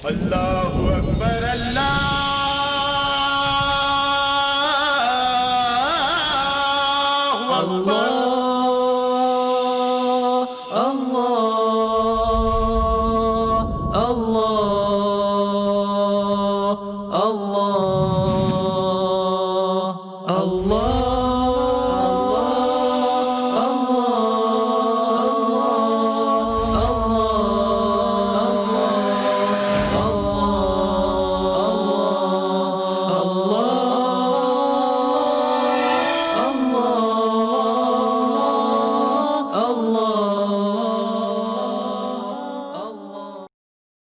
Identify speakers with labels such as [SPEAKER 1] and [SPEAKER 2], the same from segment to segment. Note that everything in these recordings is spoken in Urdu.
[SPEAKER 1] اللہ اکبر اللہ اکبر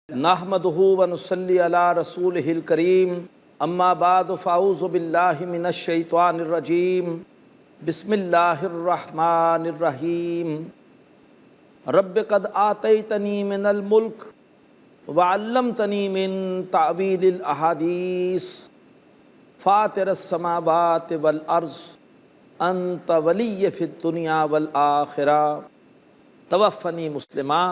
[SPEAKER 2] نحمدہ ونصلی علی رسولہ الکریم اما بعد فاعوذ باللہ من الشیطان الرجیم بسم اللہ الرحمن الرحیم رب قد آتیتنی من الملک وعلمتنی من تعویل الاحادیث فاطر السماوات والارض انت ولی فی الدنیا والآخرہ توفنی مسلما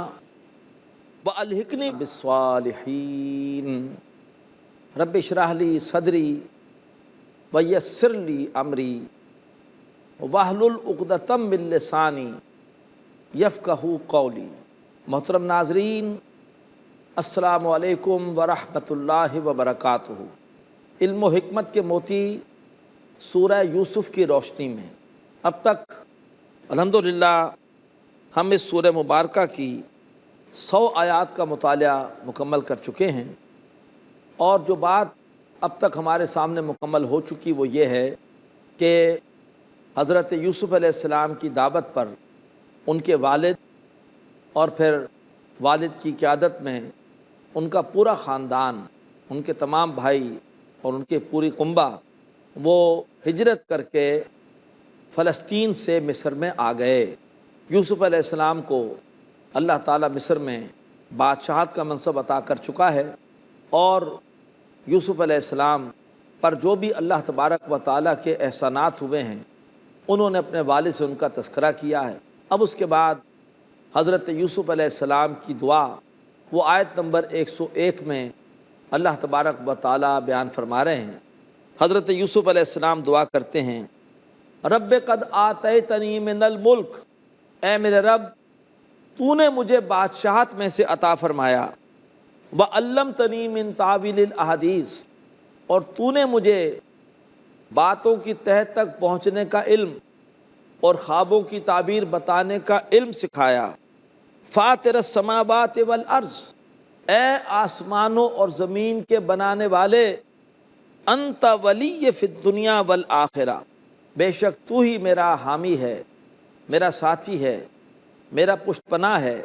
[SPEAKER 2] وَأَلْحِقْنِي بِالصَّالِحِينَ رب اشرح لی صدری ویسر لی امری واحلل عقدۃ من لسانی یفقہوا قولی۔ محترم ناظرین، السلام علیکم ورحمۃ اللہ وبرکاتہ۔ علم و حکمت کے موتی سورہ یوسف کی روشنی میں اب تک الحمدللہ ہم اس سورہ مبارکہ کی 100 آیات کا مطالعہ مکمل کر چکے ہیں، اور جو بات اب تک ہمارے سامنے مکمل ہو چکی وہ یہ ہے کہ حضرت یوسف علیہ السلام کی دعوت پر ان کے والد اور پھر والد کی قیادت میں ان کا پورا خاندان، ان کے تمام بھائی اور ان کی پوری قنبہ وہ ہجرت کر کے فلسطین سے مصر میں آ گئے۔ یوسف علیہ السلام کو اللہ تعالیٰ مصر میں بادشاہت کا منصب عطا کر چکا ہے، اور یوسف علیہ السلام پر جو بھی اللہ تبارک و تعالیٰ کے احسانات ہوئے ہیں انہوں نے اپنے والد سے ان کا تذکرہ کیا ہے۔ اب اس کے بعد حضرت یوسف علیہ السلام کی دعا وہ آیت نمبر 101 میں اللہ تبارک و تعالیٰ بیان فرما رہے ہیں۔ حضرت یوسف علیہ السلام دعا کرتے ہیں، رب قد آتیتنی من الملک، اے میرے رب تو نے مجھے بادشاہت میں سے عطا فرمایا، وعلمتنی من تعویل الاحادیث، اور تو نے مجھے باتوں کی تہ تک پہنچنے کا علم اور خوابوں کی تعبیر بتانے کا علم سکھایا، فاطر السماوات والارض، اے آسمانوں اور زمین کے بنانے والے، انت ولی فی الدنیا والآخرہ، بے شک تو ہی میرا حامی ہے، میرا ساتھی ہے، میرا پشت پناہ ہے،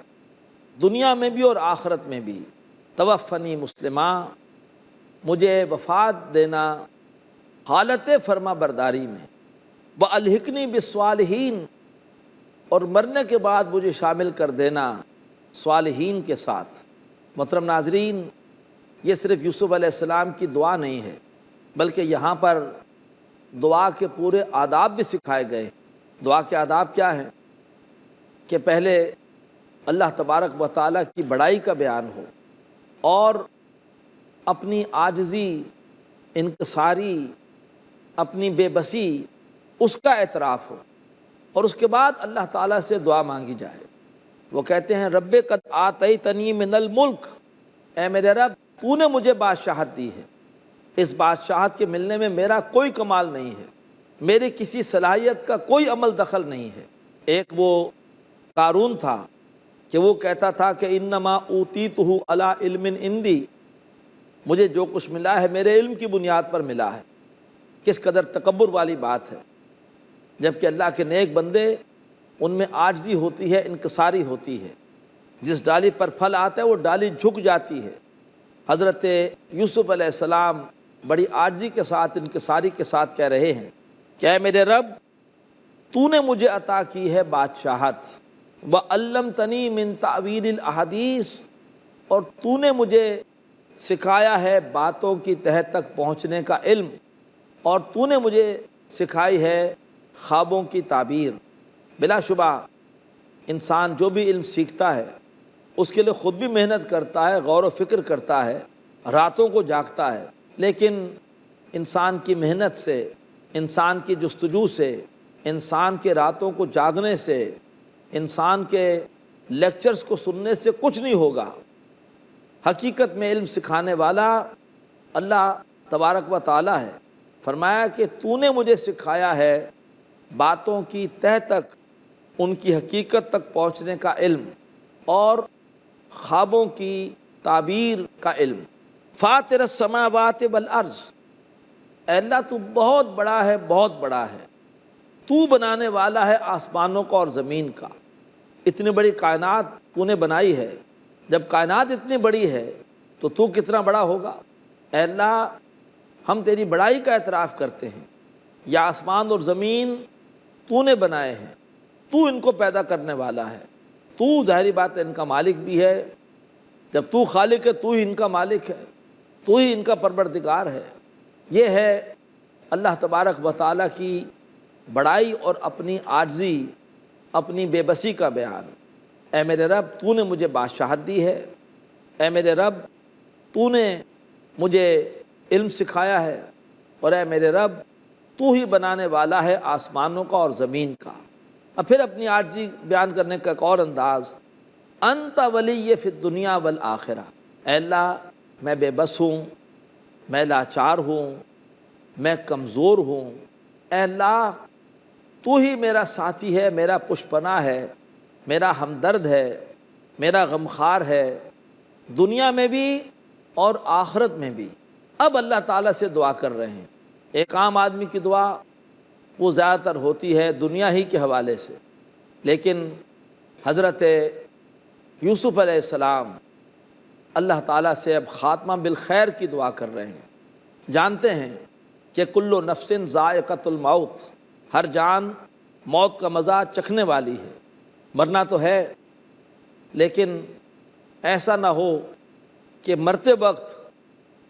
[SPEAKER 2] دنیا میں بھی اور آخرت میں بھی۔ توفنی مسلمہ، مجھے وفات دینا حالت فرما برداری میں، وَأَلْحِقْنِي بِالصَّالِحِينَ، اور مرنے کے بعد مجھے شامل کر دینا صالحین کے ساتھ۔ محترم ناظرین، یہ صرف یوسف علیہ السلام کی دعا نہیں ہے، بلکہ یہاں پر دعا کے پورے آداب بھی سکھائے گئے۔ دعا کے آداب کیا ہیں کہ پہلے اللہ تبارک و تعالیٰ کی بڑائی کا بیان ہو، اور اپنی عاجزی، انکساری، اپنی بے بسی اس کا اعتراف ہو، اور اس کے بعد اللہ تعالیٰ سے دعا مانگی جائے۔ وہ کہتے ہیں رب قد آتیتنی من الملک، اے میرے رب تو نے مجھے بادشاہت دی ہے، اس بادشاہت کے ملنے میں میرا کوئی کمال نہیں ہے، میری کسی صلاحیت کا کوئی عمل دخل نہیں ہے۔ ایک وہ قارون تھا کہ وہ کہتا تھا کہ انما اوتیتہ علی علم عندی، مجھے جو کچھ ملا ہے میرے علم کی بنیاد پر ملا ہے۔ کس قدر تکبر والی بات ہے، جبکہ اللہ کے نیک بندے ان میں عاجزی ہوتی ہے، انکساری ہوتی ہے، جس ڈالی پر پھل آتا ہے وہ ڈالی جھک جاتی ہے۔ حضرت یوسف علیہ السلام بڑی عاجزی کے ساتھ، انکساری کے ساتھ کہہ رہے ہیں کہ اے میرے رب تو نے مجھے عطا کی ہے بادشاہت، وَعَلَّمْتَنِي مِن تَعْوِيلِ الْأَحَادِيثِ، اور تو نے مجھے سکھایا ہے باتوں کی تہ تک پہنچنے کا علم، اور تو نے مجھے سکھائی ہے خوابوں کی تعبیر۔ بلا شبہ انسان جو بھی علم سیکھتا ہے اس کے لیے خود بھی محنت کرتا ہے، غور و فکر کرتا ہے، راتوں کو جاگتا ہے، لیکن انسان کی محنت سے، انسان کی جستجو سے، انسان کے راتوں کو جاگنے سے، انسان کے لیکچرز کو سننے سے کچھ نہیں ہوگا۔ حقیقت میں علم سکھانے والا اللہ تبارک و تعالی ہے۔ فرمایا کہ تو نے مجھے سکھایا ہے باتوں کی تہ تک، ان کی حقیقت تک پہنچنے کا علم، اور خوابوں کی تعبیر کا علم۔ فاطر السماوات والارض، اے اللہ تو بہت بڑا ہے، بہت بڑا ہے، تو بنانے والا ہے آسمانوں کا اور زمین کا۔ اتنی بڑی کائنات تو نے بنائی ہے، جب کائنات اتنی بڑی ہے تو کتنا بڑا ہوگا۔ اے اللہ ہم تیری بڑائی کا اعتراف کرتے ہیں، یہ آسمان اور زمین تو نے بنائے ہیں، تو ان کو پیدا کرنے والا ہے، تو ظاہری بات ہے ان کا مالک بھی ہے۔ جب تو خالق ہے تو ہی ان کا مالک ہے، تو ہی ان کا پروردگار ہے۔ یہ ہے اللہ تبارک و تعالیٰ کی بڑائی اور اپنی عاجزی، اپنی بے بسی کا بیان۔ اے میرے رب تو نے مجھے بادشاہت دی ہے، اے میرے رب تو نے مجھے علم سکھایا ہے، اور اے میرے رب تو ہی بنانے والا ہے آسمانوں کا اور زمین کا۔ اب پھر اپنی عاجزی بیان کرنے کا ایک اور انداز، انت ولی فی الدنیا والآخرہ، اے اللہ میں بے بس ہوں، میں لاچار ہوں، میں کمزور ہوں، اے اللہ تو ہی میرا ساتھی ہے، میرا پشپناہ ہے، میرا ہمدرد ہے، میرا غمخوار ہے، دنیا میں بھی اور آخرت میں بھی۔ اب اللہ تعالیٰ سے دعا کر رہے ہیں۔ ایک عام آدمی کی دعا وہ زیادہ تر ہوتی ہے دنیا ہی کے حوالے سے، لیکن حضرت یوسف علیہ السلام اللہ تعالیٰ سے اب خاتمہ بالخیر کی دعا کر رہے ہیں۔ جانتے ہیں کہ کل نفس ذائقۃ الموت، ہر جان موت کا مزہ چکھنے والی ہے، مرنا تو ہے، لیکن ایسا نہ ہو کہ مرتے وقت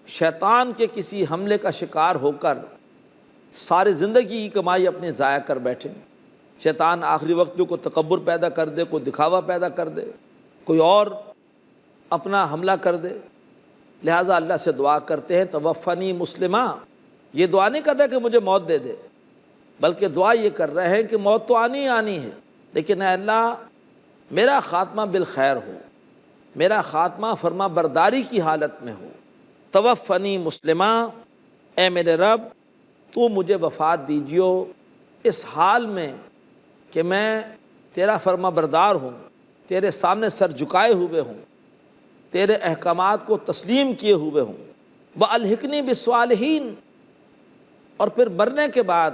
[SPEAKER 2] شیطان کے کسی حملے کا شکار ہو کر ساری زندگی کی کمائی اپنی ضائع کر بیٹھے۔ شیطان آخری وقت میں کوئی تکبر پیدا کر دے، کوئی دکھاوا پیدا کر دے، کوئی اور اپنا حملہ کر دے۔ لہٰذا اللہ سے دعا کرتے ہیں توفنی مسلمہ، یہ دعا نہیں کر رہے کہ مجھے موت دے دے، بلکہ دعا یہ کر رہے ہیں کہ موت تو آنی ہی آنی ہے، لیکن اے اللہ میرا خاتمہ بالخیر ہو، میرا خاتمہ فرما برداری کی حالت میں ہو۔ توفنی مسلمہ، اے میرے رب تو مجھے وفات دیجیو اس حال میں کہ میں تیرا فرما بردار ہوں، تیرے سامنے سر جھکائے ہوئے ہوں، تیرے احکامات کو تسلیم کیے ہوئے ہوں۔ وَأَلْحِقْنِي بِالصَّالِحِينَ، اور پھر مرنے کے بعد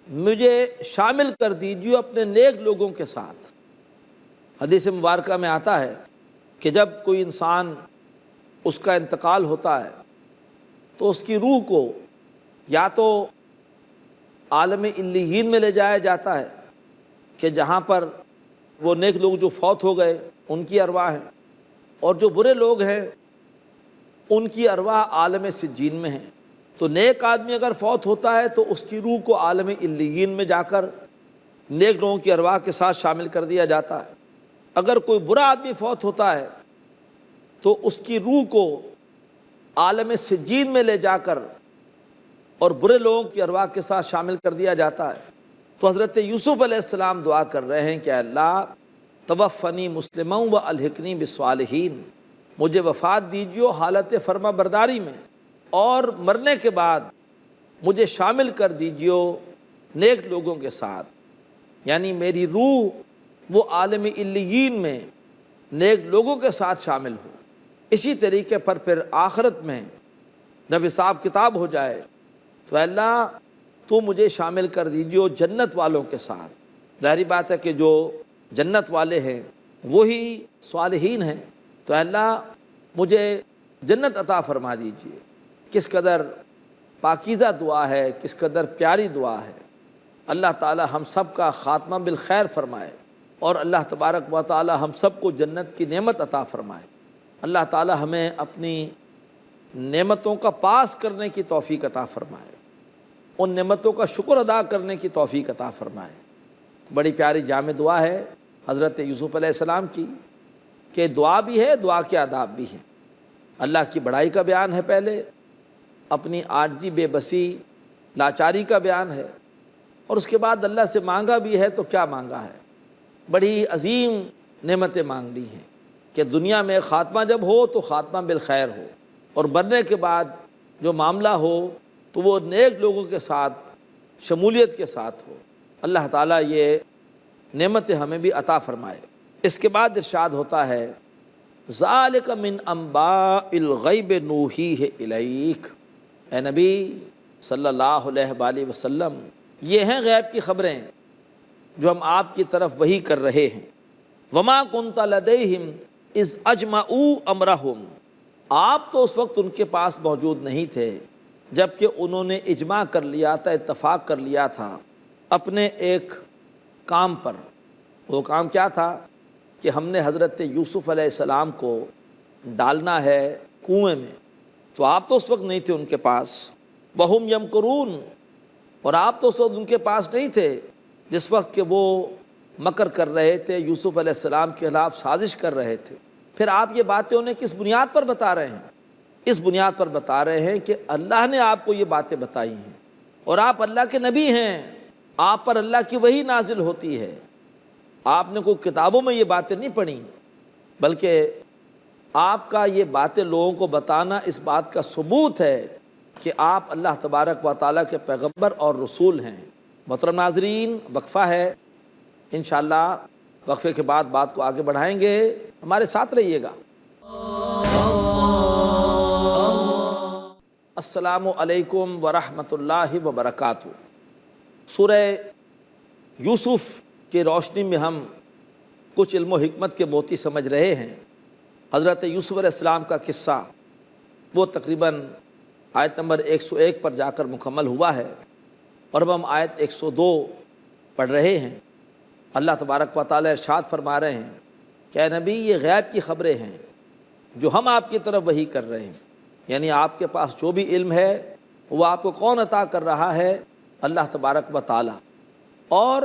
[SPEAKER 2] مجھے شامل کر دیجیے اپنے نیک لوگوں کے ساتھ۔ حدیث مبارکہ میں آتا ہے کہ جب کوئی انسان اس کا انتقال ہوتا ہے تو اس کی روح کو یا تو عالم علیین میں لے جایا جاتا ہے کہ جہاں پر وہ نیک لوگ جو فوت ہو گئے ان کی ارواح ہیں، اور جو برے لوگ ہیں ان کی ارواح عالم سجین میں ہیں۔ تو نیک آدمی اگر فوت ہوتا ہے تو اس کی روح کو عالم علیین میں جا کر نیک لوگوں کی ارواح کے ساتھ شامل کر دیا جاتا ہے۔ اگر کوئی برا آدمی فوت ہوتا ہے تو اس کی روح کو عالم سجین میں لے جا کر اور برے لوگوں کی ارواح کے ساتھ شامل کر دیا جاتا ہے۔ تو حضرت یوسف علیہ السلام دعا کر رہے ہیں کہ اللہ توفنی مسلمہ والحقنی بالصالحین، مجھے وفات دیجیو حالت فرما برداری میں، اور مرنے کے بعد مجھے شامل کر دیجیو نیک لوگوں کے ساتھ، یعنی میری روح وہ عالم علیین میں نیک لوگوں کے ساتھ شامل ہو۔ اسی طریقے پر پھر آخرت میں جب حساب کتاب ہو جائے تو اللہ تو مجھے شامل کر دیجیو جنت والوں کے ساتھ۔ ظاہری بات ہے کہ جو جنت والے ہیں وہی صالحین ہیں، تو اللہ مجھے جنت عطا فرما دیجیے۔ کس قدر پاکیزہ دعا ہے، کس قدر پیاری دعا ہے۔ اللہ تعالی ہم سب کا خاتمہ بالخیر فرمائے، اور اللہ تبارک و تعالی ہم سب کو جنت کی نعمت عطا فرمائے۔ اللہ تعالی ہمیں اپنی نعمتوں کا پاس کرنے کی توفیق عطا فرمائے، ان نعمتوں کا شکر ادا کرنے کی توفیق عطا فرمائے۔ بڑی پیاری جامع دعا ہے حضرت یوسف علیہ السلام کی کہ دعا بھی ہے، دعا کے آداب بھی ہیں۔ اللہ کی بڑائی کا بیان ہے، پہلے اپنی عاجزی، بے بسی، لاچاری کا بیان ہے، اور اس کے بعد اللہ سے مانگا بھی ہے۔ تو کیا مانگا ہے؟ بڑی عظیم نعمتیں مانگ لی ہیں کہ دنیا میں خاتمہ جب ہو تو خاتمہ بالخیر ہو، اور مرنے کے بعد جو معاملہ ہو تو وہ نیک لوگوں کے ساتھ، شمولیت کے ساتھ ہو۔ اللہ تعالیٰ یہ نعمتیں ہمیں بھی عطا فرمائے۔ اس کے بعد ارشاد ہوتا ہے ذالک من انباء الغیب نوحیہ الیک، اے نبی صلی اللہ علیہ وآلہ وسلم، یہ ہیں غیب کی خبریں جو ہم آپ کی طرف وحی کر رہے ہیں۔ وما کنت لدیہم اذ اجمعوا امرہم، آپ تو اس وقت ان کے پاس موجود نہیں تھے جب کہ انہوں نے اجماع کر لیا تھا، اتفاق کر لیا تھا اپنے ایک کام پر۔ وہ کام کیا تھا کہ ہم نے حضرت یوسف علیہ السلام کو ڈالنا ہے کنویں میں، تو آپ تو اس وقت نہیں تھے ان کے پاس۔ وہم یمکرون، اور آپ تو اس وقت ان کے پاس نہیں تھے جس وقت کہ وہ مکر کر رہے تھے، یوسف علیہ السلام کے خلاف سازش کر رہے تھے۔ پھر آپ یہ باتیں انہیں کس بنیاد پر بتا رہے ہیں؟ اس بنیاد پر بتا رہے ہیں کہ اللہ نے آپ کو یہ باتیں بتائی ہیں، اور آپ اللہ کے نبی ہیں، آپ پر اللہ کی وحی نازل ہوتی ہے۔ آپ نے کوئی کتابوں میں یہ باتیں نہیں پڑھی، بلکہ آپ کا یہ باتیں لوگوں کو بتانا اس بات کا ثبوت ہے کہ آپ اللہ تبارک و تعالیٰ کے پیغمبر اور رسول ہیں۔ محترم ناظرین، وقفہ ہے، انشاءاللہ وقفے کے بعد بات کو آگے بڑھائیں گے، ہمارے ساتھ رہیے گا۔ السلام علیکم ورحمۃ اللہ وبرکاتہ۔ سورہ یوسف کی روشنی میں ہم کچھ علم و حکمت کے موتی سمجھ رہے ہیں۔ حضرت یوسف علیہ السلام کا قصہ وہ تقریباً آیت نمبر 101 پر جا کر مکمل ہوا ہے، اور اب ہم آیت 102 پڑھ رہے ہیں۔ اللہ تبارک و تعالیٰ ارشاد فرما رہے ہیں کہ اے نبی، یہ غیب کی خبریں ہیں جو ہم آپ کی طرف وحی کر رہے ہیں، یعنی آپ کے پاس جو بھی علم ہے وہ آپ کو کون عطا کر رہا ہے؟ اللہ تبارک و تعالیٰ۔ اور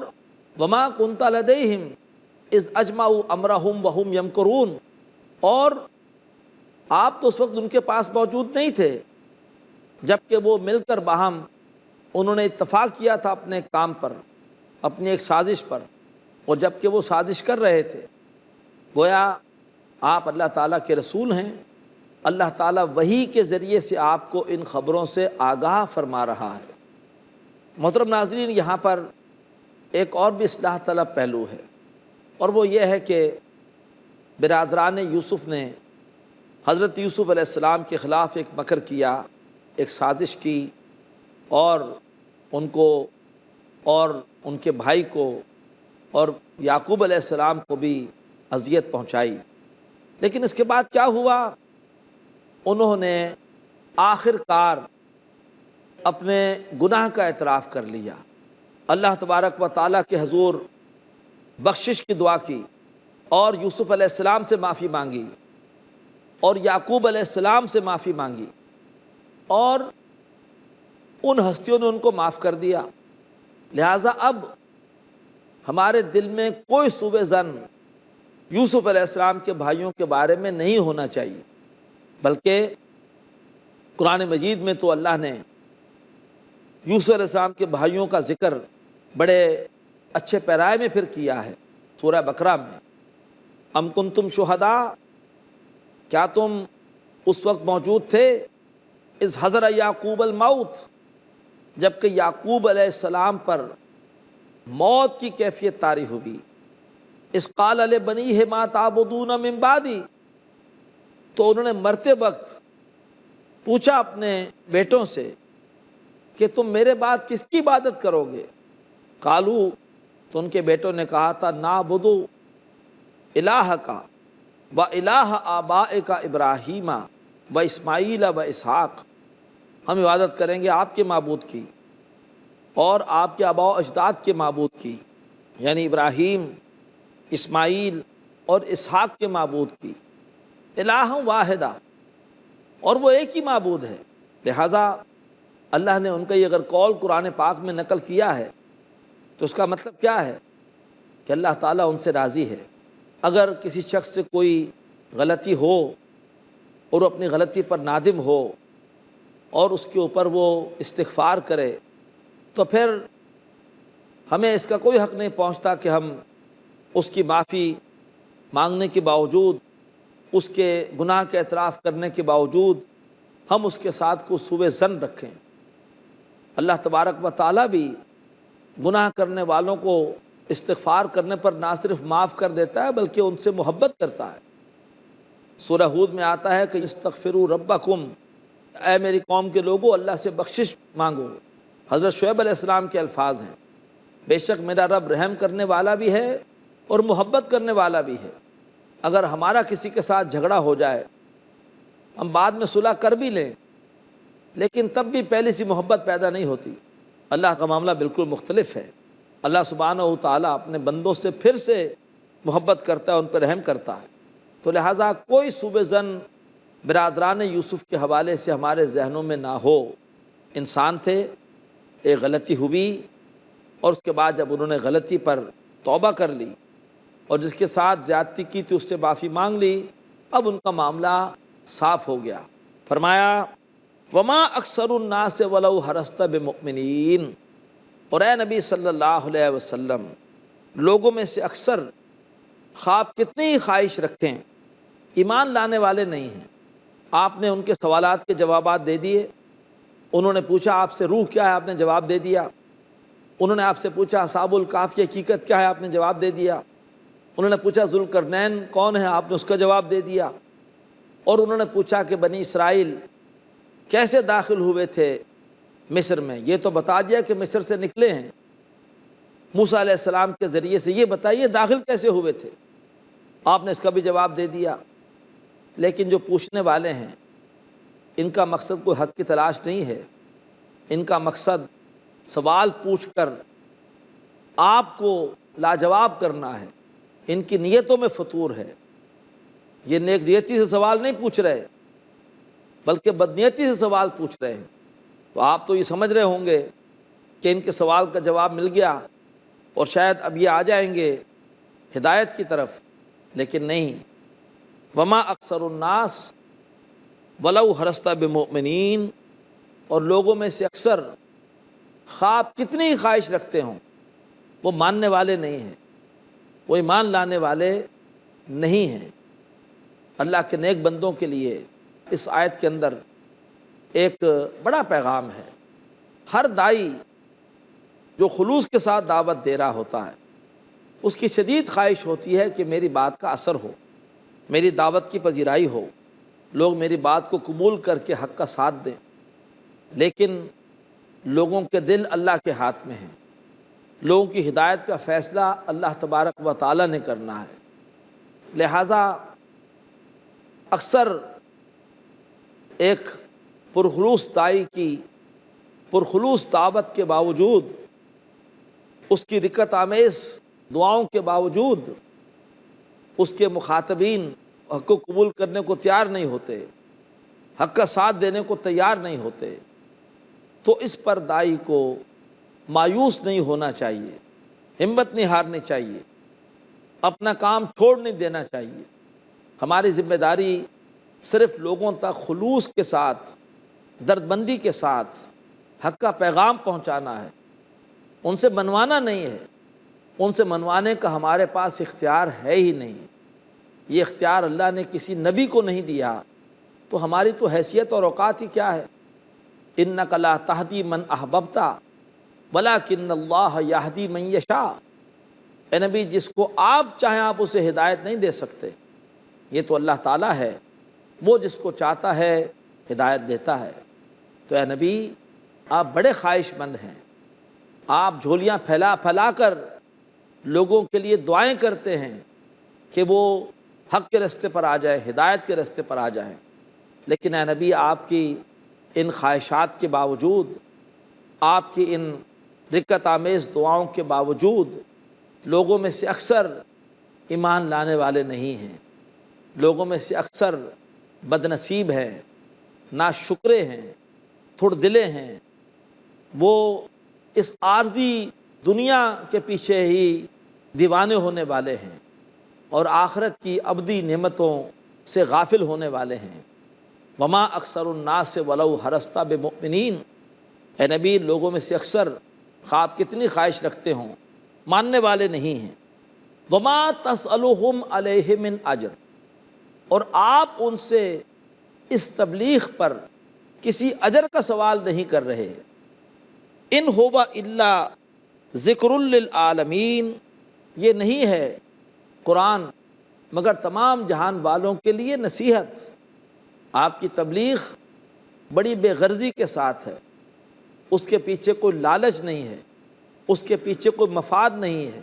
[SPEAKER 2] وما کنت لدیہم اذ اجمعوا امرہم وہم یمکرون، اور آپ تو اس وقت ان کے پاس موجود نہیں تھے جب کہ وہ مل کر باہم انہوں نے اتفاق کیا تھا اپنے کام پر، اپنی ایک سازش پر، اور جب کہ وہ سازش کر رہے تھے۔ گویا آپ اللہ تعالیٰ کے رسول ہیں، اللہ تعالیٰ وحی کے ذریعے سے آپ کو ان خبروں سے آگاہ فرما رہا ہے۔ محترم ناظرین، یہاں پر ایک اور بھی اصلاح طلب پہلو ہے، اور وہ یہ ہے کہ برادران یوسف نے حضرت یوسف علیہ السلام کے خلاف ایک مکر کیا، ایک سازش کی، اور ان کو اور ان کے بھائی کو اور یعقوب علیہ السلام کو بھی اذیت پہنچائی۔ لیکن اس کے بعد کیا ہوا؟ انہوں نے آخر کار اپنے گناہ کا اعتراف کر لیا، اللہ تبارک و تعالیٰ کے حضور بخشش کی دعا کی، اور یوسف علیہ السلام سے معافی مانگی، اور یعقوب علیہ السلام سے معافی مانگی، اور ان ہستیوں نے ان کو معاف کر دیا۔ لہٰذا اب ہمارے دل میں کوئی سوء ظن یوسف علیہ السلام کے بھائیوں کے بارے میں نہیں ہونا چاہیے، بلکہ قرآن مجید میں تو اللہ نے یوسف علیہ السلام کے بھائیوں کا ذکر بڑے اچھے پیرائے میں پھر کیا ہے۔ سورہ بقرہ میں ام کنتم شہداء، کیا تم اس وقت موجود تھے اذ حضر یعقوب الموت، جب کہ یعقوب علیہ السلام پر موت کی کیفیت طاری ہوئی، اذ قال لبنیہ ما تعبدون من بعدی، تو انہوں نے مرتے وقت پوچھا اپنے بیٹوں سے کہ تم میرے بعد کس کی عبادت کرو گے؟ قالو، تو ان کے بیٹوں نے کہا تھا نعبدو الہک و الہ آبائک ابراہیم و اسماعیل و اسحاق، ہم عبادت کریں گے آپ کے معبود کی اور آپ کے آباء و اجداد کے معبود کی، یعنی ابراہیم، اسماعیل اور اسحاق کے معبود کی، الہ واحدہ، اور وہ ایک ہی معبود ہے۔ لہٰذا اللہ نے ان کا یہ اگر قول قرآن پاک میں نقل کیا ہے تو اس کا مطلب کیا ہے؟ کہ اللہ تعالیٰ ان سے راضی ہے۔ اگر کسی شخص سے کوئی غلطی ہو اور اپنی غلطی پر نادم ہو اور اس کے اوپر وہ استغفار کرے، تو پھر ہمیں اس کا کوئی حق نہیں پہنچتا کہ ہم اس کی معافی مانگنے کے باوجود، اس کے گناہ کے اعتراف کرنے کے باوجود ہم اس کے ساتھ کو سوء ظن رکھیں۔ اللہ تبارک و تعالیٰ بھی گناہ کرنے والوں کو استغفار کرنے پر نہ صرف معاف کر دیتا ہے بلکہ ان سے محبت کرتا ہے۔ سورہ ہود میں آتا ہے کہ استغفروا ربکم، اے میری قوم کے لوگوں اللہ سے بخشش مانگو۔ حضرت شعیب علیہ السلام کے الفاظ ہیں، بے شک میرا رب رحم کرنے والا بھی ہے اور محبت کرنے والا بھی ہے۔ اگر ہمارا کسی کے ساتھ جھگڑا ہو جائے، ہم بعد میں صلح کر بھی لیں، لیکن تب بھی پہلی سی محبت پیدا نہیں ہوتی۔ اللہ کا معاملہ بالکل مختلف ہے۔ اللہ سبحانہ و تعالیٰ اپنے بندوں سے پھر سے محبت کرتا ہے، ان پر رحم کرتا ہے۔ تو لہٰذا کوئی سوء ظن برادران یوسف کے حوالے سے ہمارے ذہنوں میں نہ ہو۔ انسان تھے، ایک غلطی ہوئی، اور اس کے بعد جب انہوں نے غلطی پر توبہ کر لی اور جس کے ساتھ زیادتی کی تھی اس سے معافی مانگ لی، اب ان کا معاملہ صاف ہو گیا۔ فرمایا وما اکثر الناس ولو حرصت بمؤمنین، اور اے نبی صلی اللہ علیہ وسلم لوگوں میں سے اکثر خواب کتنی ہی خواہش رکھیں ایمان لانے والے نہیں ہیں۔ آپ نے ان کے سوالات کے جوابات دے دیے۔ انہوں نے پوچھا آپ سے روح کیا ہے، آپ نے جواب دے دیا۔ انہوں نے آپ سے پوچھا اصحاب الکہف کی حقیقت کیا ہے، آپ نے جواب دے دیا۔ انہوں نے پوچھا ذوالقرنین کون ہے، آپ نے اس کا جواب دے دیا۔ اور انہوں نے پوچھا کہ بنی اسرائیل کیسے داخل ہوئے تھے مصر میں، یہ تو بتا دیا کہ مصر سے نکلے ہیں۔ موسیٰ علیہ السلام کے ذریعے سے یہ بتائیے داخل کیسے ہوئے تھے، آپ نے اس کا بھی جواب دے دیا۔ لیکن جو پوچھنے والے ہیں ان کا مقصد کوئی حق کی تلاش نہیں ہے، ان کا مقصد سوال پوچھ کر آپ کو لاجواب کرنا ہے۔ ان کی نیتوں میں فطور ہے، یہ نیک نیتی سے سوال نہیں پوچھ رہے بلکہ بدنیتی سے سوال پوچھ رہے ہیں۔ تو آپ تو یہ سمجھ رہے ہوں گے کہ ان کے سوال کا جواب مل گیا اور شاید اب یہ آ جائیں گے ہدایت کی طرف، لیکن نہیں۔ وما اکثر الناس ولو حرصت بمؤمنین، اور لوگوں میں سے اکثر خواب کتنی ہی خواہش رکھتے ہوں وہ ماننے والے نہیں ہیں، وہ ایمان لانے والے نہیں ہیں۔ اللہ کے نیک بندوں کے لیے اس آیت کے اندر ایک بڑا پیغام ہے۔ ہر داعی جو خلوص کے ساتھ دعوت دے رہا ہوتا ہے اس کی شدید خواہش ہوتی ہے کہ میری بات کا اثر ہو، میری دعوت کی پذیرائی ہو، لوگ میری بات کو قبول کر کے حق کا ساتھ دیں۔ لیکن لوگوں کے دل اللہ کے ہاتھ میں ہیں، لوگوں کی ہدایت کا فیصلہ اللہ تبارک و تعالیٰ نے کرنا ہے۔ لہٰذا اکثر ایک پرخلوص داعی کی پرخلوص دعوت کے باوجود، اس کی رکت آمیز دعاؤں کے باوجود، اس کے مخاطبین حق کو قبول کرنے کو تیار نہیں ہوتے، حق کا ساتھ دینے کو تیار نہیں ہوتے۔ تو اس پر داعی کو مایوس نہیں ہونا چاہیے، ہمت نہیں ہارنی چاہیے، اپنا کام چھوڑ نہیں دینا چاہیے۔ ہماری ذمہ داری صرف لوگوں تک خلوص کے ساتھ، دردمندی کے ساتھ حق کا پیغام پہنچانا ہے، ان سے منوانا نہیں ہے۔ ان سے منوانے کا ہمارے پاس اختیار ہے ہی نہیں، یہ اختیار اللہ نے کسی نبی کو نہیں دیا، تو ہماری تو حیثیت اور اوقات ہی کیا ہے۔ انک لا تہدی من احببت ولکن اللہ یہدی من یشاء، اے نبی جس کو آپ چاہیں آپ اسے ہدایت نہیں دے سکتے، یہ تو اللہ تعالیٰ ہے، وہ جس کو چاہتا ہے ہدایت دیتا ہے۔ تو اے نبی آپ بڑے خواہش مند ہیں، آپ جھولیاں پھیلا پھیلا کر لوگوں کے لیے دعائیں کرتے ہیں کہ وہ حق کے راستے پر آ جائے، ہدایت کے راستے پر آ جائیں۔ لیکن اے نبی آپ کی ان خواہشات کے باوجود، آپ کی ان رکت آمیز دعاؤں کے باوجود لوگوں میں سے اکثر ایمان لانے والے نہیں ہیں، لوگوں میں سے اکثر بدنصیب ہیں، ناشکرے ہیں، تھوڑ دلے ہیں، وہ اس عارضی دنیا کے پیچھے ہی دیوانے ہونے والے ہیں اور آخرت کی ابدی نعمتوں سے غافل ہونے والے ہیں۔ وما اکثر الناس ولو حرصت بمؤمنین، اے نبی لوگوں میں سے اکثر خواہ آپ کتنی خواہش رکھتے ہوں ماننے والے نہیں ہیں۔ وما تسألہم علیہ من اجر، اور آپ ان سے اس تبلیغ پر کسی اجر کا سوال نہیں کر رہے۔ ان هو الا ذکر للعالمین، یہ نہیں ہے قرآن مگر تمام جہان والوں کے لیے نصیحت۔ آپ کی تبلیغ بڑی بے غرضی کے ساتھ ہے، اس کے پیچھے کوئی لالچ نہیں ہے، اس کے پیچھے کوئی مفاد نہیں ہے،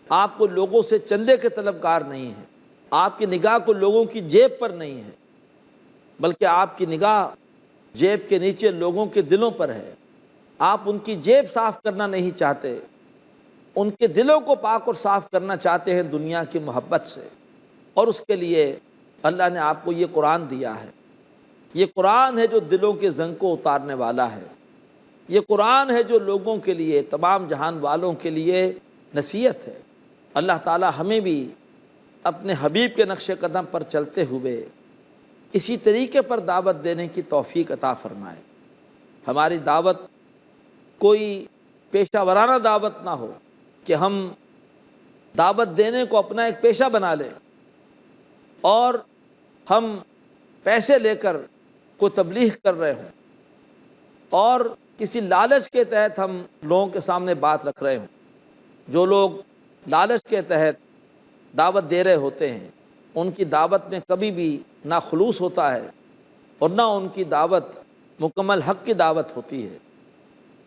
[SPEAKER 2] آپ کو لوگوں سے چندے کے طلبگار نہیں ہے، آپ کی نگاہ کو لوگوں کی جیب پر نہیں ہے، بلکہ آپ کی نگاہ جیب کے نیچے لوگوں کے دلوں پر ہے۔ آپ ان کی جیب صاف کرنا نہیں چاہتے، ان کے دلوں کو پاک اور صاف کرنا چاہتے ہیں دنیا کی محبت سے، اور اس کے لیے اللہ نے آپ کو یہ قرآن دیا ہے۔ یہ قرآن ہے جو دلوں کے زنگ کو اتارنے والا ہے، یہ قرآن ہے جو لوگوں کے لیے، تمام جہان والوں کے لیے نصیحت ہے۔ اللہ تعالی ہمیں بھی اپنے حبیب کے نقش قدم پر چلتے ہوئے اسی طریقے پر دعوت دینے کی توفیق عطا فرمائے۔ ہماری دعوت کوئی پیشہ ورانہ دعوت نہ ہو کہ ہم دعوت دینے کو اپنا ایک پیشہ بنا لیں اور ہم پیسے لے کر کوئی تبلیغ کر رہے ہوں اور کسی لالچ کے تحت ہم لوگوں کے سامنے بات رکھ رہے ہوں۔ جو لوگ لالچ کے تحت دعوت دے رہے ہوتے ہیں ان کی دعوت میں کبھی بھی نہ خلوص ہوتا ہے اور نہ ان کی دعوت مکمل حق کی دعوت ہوتی ہے۔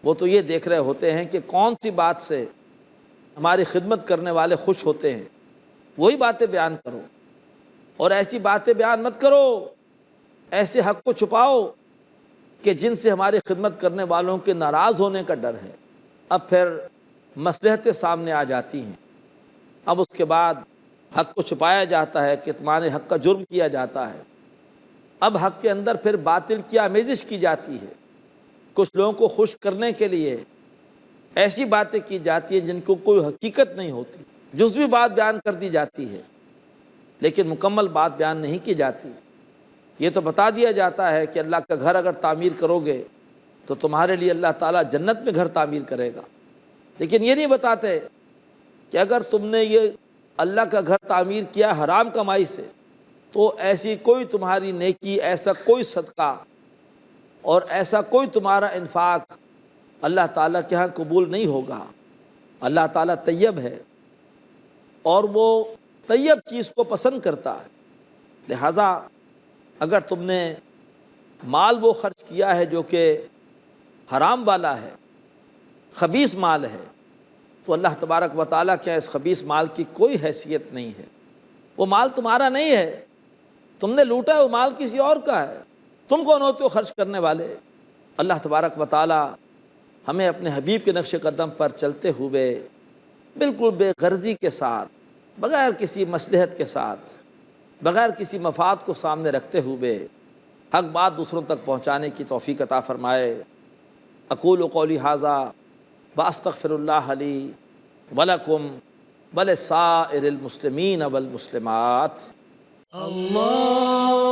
[SPEAKER 2] وہ تو یہ دیکھ رہے ہوتے ہیں کہ کون سی بات سے ہماری خدمت کرنے والے خوش ہوتے ہیں، وہی باتیں بیان کرو، اور ایسی باتیں بیان مت کرو، ایسے حق کو چھپاؤ کہ جن سے ہماری خدمت کرنے والوں کے ناراض ہونے کا ڈر ہے۔ اب پھر مصلحتیں سامنے آ جاتی ہیں، اب اس کے بعد حق کو چھپایا جاتا ہے، کتمان حق کا جرم کیا جاتا ہے۔ اب حق کے اندر پھر باطل کی آمیزش کی جاتی ہے، کچھ لوگوں کو خوش کرنے کے لیے ایسی باتیں کی جاتی ہیں جن کو کوئی حقیقت نہیں ہوتی، جزوی بات بیان کر دی جاتی ہے لیکن مکمل بات بیان نہیں کی جاتی۔ یہ تو بتا دیا جاتا ہے کہ اللہ کا گھر اگر تعمیر کرو گے تو تمہارے لیے اللہ تعالیٰ جنت میں گھر تعمیر کرے گا، لیکن یہ نہیں بتاتے کہ اگر تم نے یہ اللہ کا گھر تعمیر کیا حرام کمائی سے تو ایسی کوئی تمہاری نیکی، ایسا کوئی صدقہ اور ایسا کوئی تمہارا انفاق اللہ تعالیٰ کے ہاں قبول نہیں ہوگا۔ اللہ تعالیٰ طیب ہے اور وہ طیب چیز کو پسند کرتا ہے، لہٰذا اگر تم نے مال وہ خرچ کیا ہے جو کہ حرام والا ہے، خبیث مال ہے، تو اللہ تبارک و تعالیٰ کیا اس خبیث مال کی کوئی حیثیت نہیں ہے۔ وہ مال تمہارا نہیں ہے، تم نے لوٹا ہے، وہ مال کسی اور کا ہے، تم کون ہوتے ہو خرچ کرنے والے؟ اللہ تبارک و تعالیٰ ہمیں اپنے حبیب کے نقش قدم پر چلتے ہوئے بالکل بے غرضی کے ساتھ، بغیر کسی مصلحت کے ساتھ، بغیر کسی مفاد کو سامنے رکھتے ہوئے حق بات دوسروں تک پہنچانے کی توفیق عطا فرمائے۔ اقول قولی ھذا واستغفر اللہ لی ولکم ولسائر المسلمین والمسلمات۔
[SPEAKER 3] اللہ